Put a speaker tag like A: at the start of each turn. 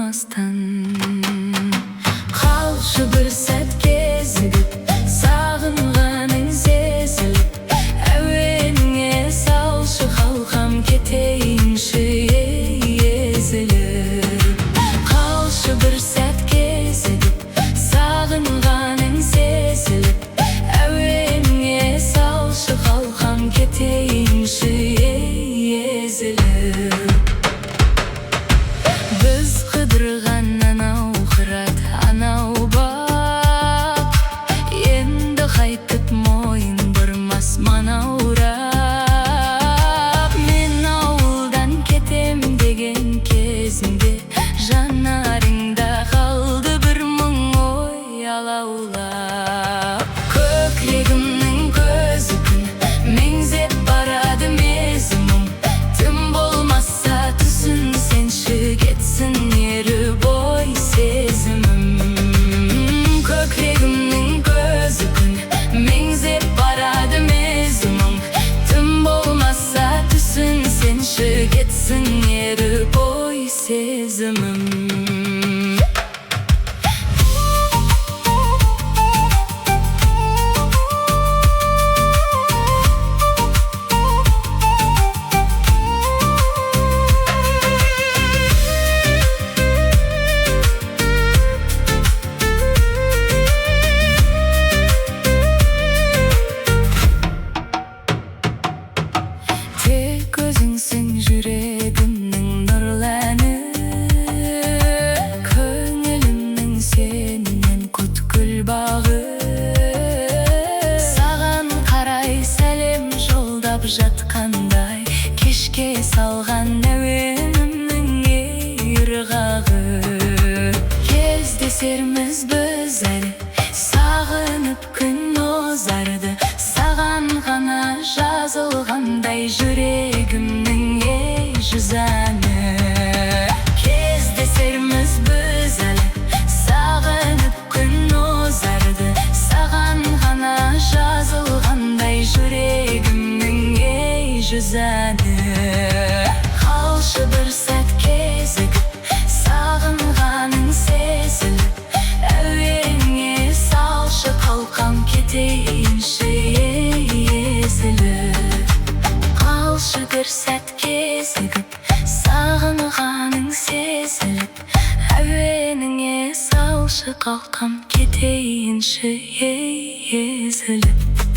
A: болмастан. Қалшы бір сәт кезігіп, сағынғаның сезіліп, әуеніңе салшы қалқам кетейінші езіліп. Қалшы бір сәт кезігіп, сағынғаның сезіліп, әуеніңе салшы қалқам кетейінші езіліп. Біз қыдырған анау қырат, анау бақ, енді қайтып мойын бұрмас манауырап. Мен ауылдан кетем деген кезінде, жанарыңда қалды бір мұң ой алаулап. Көкірегімнің көзі күн меңзеп барады мезімім, тым болмаса түсінсенші кетсін ері бой сезімім. Көкірегімнің көзі күн меңзеп барады мезімім, тым болмаса түсінсенші кетсін ері бой сезімім. Тек өзіңсің жүрегімнің нұрлы әні, көңілімнің сенен күткіл бағы. Саған қарай сәлем жолдап жатқандай, кешке салған әуенімнің ырғағы. Кездесерміз біз әлі, сағынып күн озарды, саған ғана жазылғандай жүрегімнің жүз әні. Кездесерміз біз әлі, сағынып күн озарды, саған ғана жазылғандай жүрегімнің жүз әні. Қалшы бір сәт кезігіп, сағынғаның сезіліп, әуеніңе салшы қалқам кетейінші езіліп. Қалшы бір сәт кезігіп, сағынғаның сезіліп, әуеніңе салшы қалқам кетейінші езіліп.